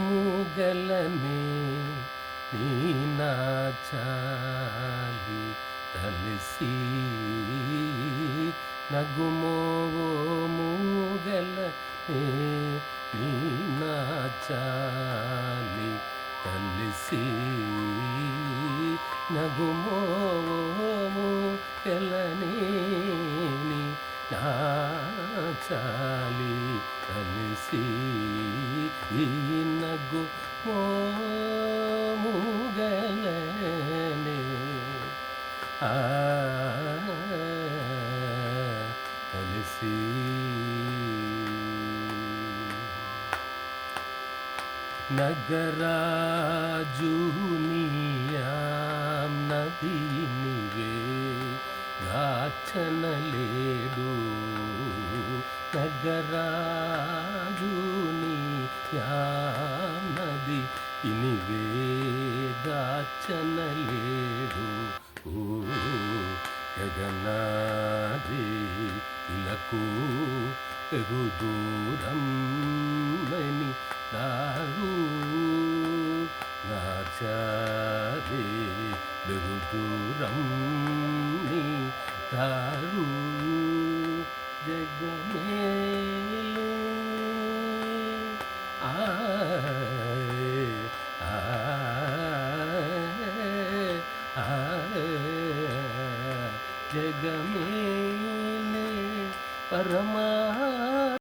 ನಗುಮೋಗಲನೆ ನೀನಾಚಾಲಿ ತಲಿಸಿ ನಗುಮೋಗಲನೆ ನೀನಾಚಾಲಿ ತಲಿಸಿ ನಗುಮೋಗಲನೆ ನಾಚಾಲಿ కలిసి ఈ నగు మోముగలనే కలిసి నగరాజునియాం నది నివే గాచనలేడు నగరాజునియాం నది ఇనివే గాచనలేడు గగనాది ఇలకు ఎగుదూరం మని దారు నాచారి బెగుదూరం ని దారు జగమేలే జగమేలే పరమా